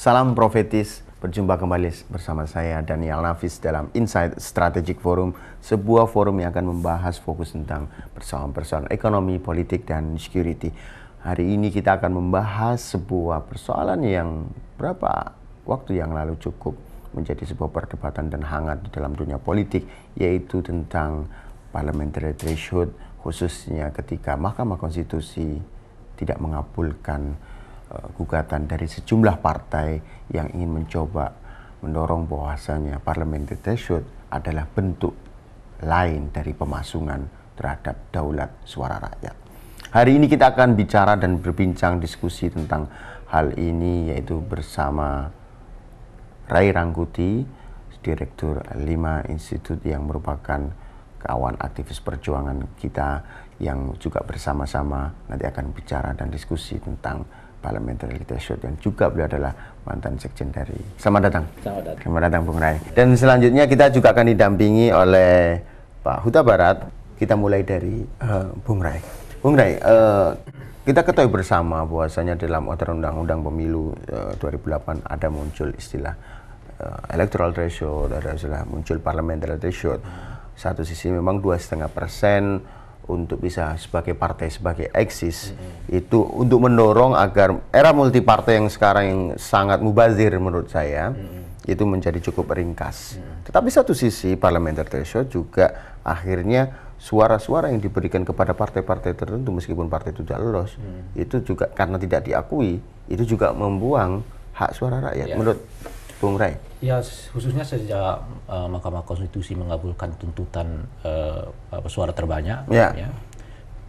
Salam profetis, berjumpa kembali bersama saya Daniel Nafis dalam Insight Strategic Forum, sebuah forum yang akan membahas fokus tentang persoalan-persoalan ekonomi, politik, dan security. Hari ini kita akan membahas sebuah persoalan yang berapa waktu yang lalu cukup menjadi sebuah perdebatan dan hangat di dalam dunia politik, yaitu tentang parliamentary threshold, khususnya ketika Mahkamah Konstitusi tidak mengabulkan gugatan dari sejumlah partai yang ingin mencoba mendorong bahwasanya parliamentary threshold adalah bentuk lain dari pemasungan terhadap daulat suara rakyat. Hari ini kita akan bicara dan berbincang diskusi tentang hal ini, yaitu bersama Ray Rangkuti, Direktur 5 Institute yang merupakan kawan aktivis perjuangan kita, yang juga bersama-sama nanti akan bicara dan diskusi tentang parliamentary threshold, dan juga beliau adalah mantan sekjen dari. Selamat datang. Selamat datang Bung Ray. Dan selanjutnya kita juga akan didampingi oleh Pak Huta Barat. Kita mulai dari Bung Ray. Bung Ray, kita ketahui bersama bahwasanya dalam undang-undang pemilu 2008 ada muncul istilah electoral threshold, ada istilah muncul parliamentary threshold. Satu sisi memang 2,5% untuk bisa sebagai partai, sebagai eksis, itu untuk mendorong agar era multipartai yang sekarang yang sangat mubazir menurut saya, itu menjadi cukup ringkas. Tetapi satu sisi parliamentary threshold juga akhirnya suara-suara yang diberikan kepada partai-partai tertentu meskipun partai itu tidak lolos, itu juga karena tidak diakui, itu juga membuang hak suara rakyat. Menurut Bung Ray? Ya, khususnya sejak Mahkamah Konstitusi mengabulkan tuntutan suara terbanyak, ya,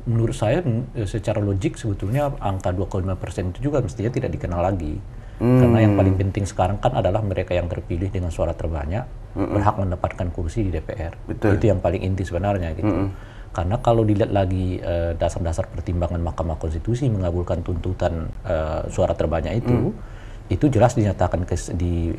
menurut saya secara logik sebetulnya angka 2,5% itu juga mestinya tidak dikenal lagi. Karena yang paling penting sekarang kan adalah mereka yang terpilih dengan suara terbanyak berhak mendapatkan kursi di DPR. Betul. Itu yang paling inti sebenarnya gitu. Karena kalau dilihat lagi dasar-dasar pertimbangan Mahkamah Konstitusi mengabulkan tuntutan suara terbanyak itu jelas dinyatakan di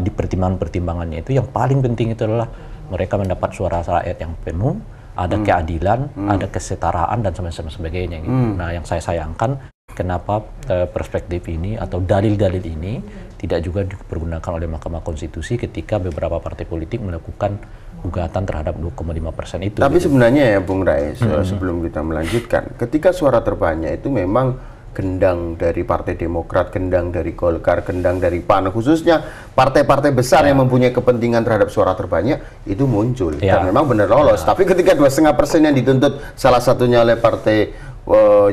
pertimbangan-pertimbangannya itu yang paling penting itu adalah mereka mendapat suara rakyat yang penuh, ada keadilan, ada kesetaraan, dan sebagainya gitu. Nah, yang saya sayangkan kenapa perspektif ini atau dalil-dalil ini tidak juga dipergunakan oleh Mahkamah Konstitusi ketika beberapa partai politik melakukan gugatan terhadap 2,5% itu. Tapi gitu. Sebenarnya ya Bung Ray, sebelum kita melanjutkan, ketika suara terbanyak itu memang gendang dari Partai Demokrat, gendang dari Golkar, gendang dari PAN, khususnya partai-partai besar yang mempunyai kepentingan terhadap suara terbanyak itu muncul dan memang benar lolos. Tapi ketika 2,5% yang dituntut salah satunya oleh partai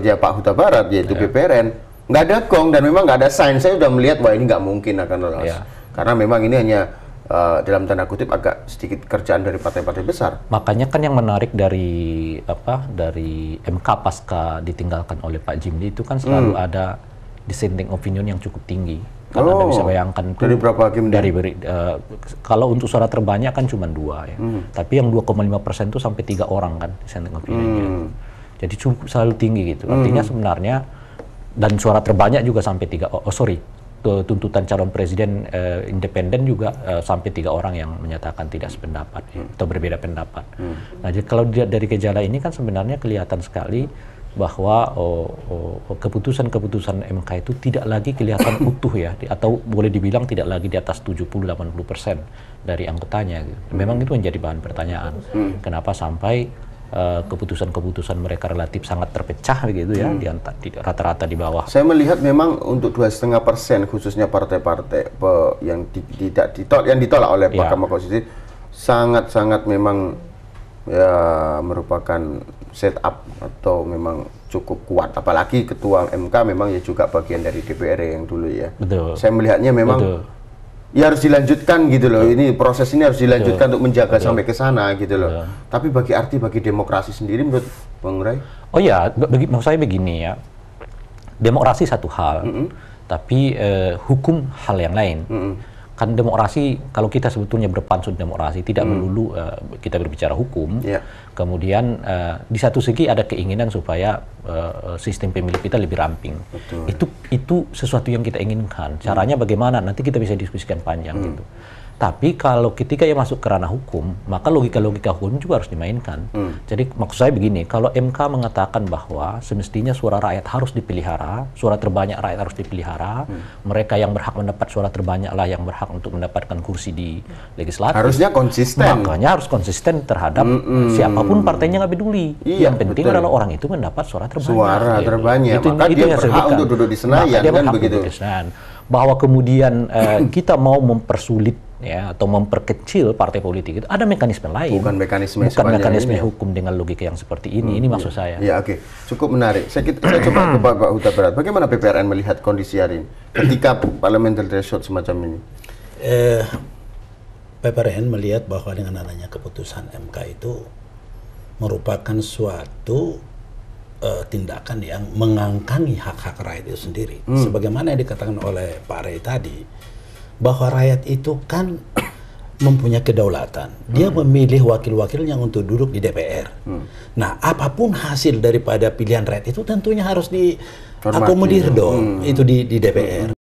Pak Huta Barat, yaitu PPRN, nggak ada gong dan memang nggak ada sign. Saya sudah melihat wah ini nggak mungkin akan lolos karena memang ini hanya dalam tanda kutip agak sedikit kerjaan dari partai-partai besar. Makanya kan yang menarik dari MK pasca ditinggalkan oleh Pak Jimli itu kan selalu ada dissenting opinion yang cukup tinggi. Karena Anda bisa bayangkan tuh, dari berapa hakim kalau untuk suara terbanyak kan cuma 2 ya. Tapi yang 2,5% itu sampai 3 orang kan dissenting opinion. Jadi cukup selalu tinggi gitu. Artinya sebenarnya, dan suara terbanyak juga sampai 3 tuntutan calon presiden independen juga sampai 3 orang yang menyatakan tidak sependapat atau berbeda pendapat. Nah, jadi kalau dilihat dari gejala ini kan sebenarnya kelihatan sekali bahwa keputusan-keputusan MK itu tidak lagi kelihatan utuh ya, atau boleh dibilang tidak lagi di atas 70-80% dari anggotanya. Gitu. Memang itu menjadi bahan pertanyaan. Kenapa sampai keputusan-keputusan mereka relatif sangat terpecah begitu ya, rata-rata di bawah. Saya melihat memang untuk 2,5% khususnya partai-partai yang ditolak oleh Mahkamah Konstitusi sangat-sangat memang ya merupakan setup atau memang cukup kuat. Apalagi ketua MK memang ya juga bagian dari DPR yang dulu ya. Betul. Saya melihatnya memang ya harus dilanjutkan gitu loh. Ini proses ini harus dilanjutkan untuk menjaga sampai ke sana gitu loh. Tapi bagi demokrasi sendiri menurut Bung Ray? Oh ya, maksud saya begini ya. Demokrasi satu hal, tapi hukum hal yang lain. Kan demokrasi, kalau kita sebetulnya berpansut demokrasi tidak melulu kita berbicara hukum. Kemudian di satu segi ada keinginan supaya sistem pemilu kita lebih ramping. Itu sesuatu yang kita inginkan. Caranya bagaimana? Nanti kita bisa diskusikan panjang gitu. Tapi kalau ketika ia masuk ke ranah hukum, maka logika-logika hukum juga harus dimainkan. Jadi maksud saya begini, kalau MK mengatakan bahwa semestinya suara rakyat harus dipelihara, suara terbanyak rakyat harus dipelihara, mereka yang berhak mendapat suara terbanyak lah yang berhak untuk mendapatkan kursi di legislatif. Harusnya konsisten. Makanya harus konsisten terhadap siapapun partainya, nggak peduli. Iya, yang penting adalah orang itu mendapat suara terbanyak. Suara terbanyak. Maka dia berhak untuk duduk di Senayan, kan begitu. Bahwa kemudian kita mau mempersulit ya atau memperkecil partai politik itu ada mekanisme lain, bukan mekanisme hukum dengan logika yang seperti ini maksud saya. Ya oke. Cukup menarik. Saya coba ke Pak Huta Barat. Bagaimana PPRN melihat kondisi hari ini ketika parliamentary threshold semacam ini? PPRN melihat bahwa dengan adanya keputusan MK itu merupakan suatu tindakan yang mengangkangi hak-hak rakyat itu sendiri. Sebagaimana yang dikatakan oleh Pak Ray tadi, bahwa rakyat itu kan mempunyai kedaulatan. Dia memilih wakil-wakilnya untuk duduk di DPR. Nah, apapun hasil daripada pilihan rakyat itu tentunya harus diakomodir dong, itu di DPR.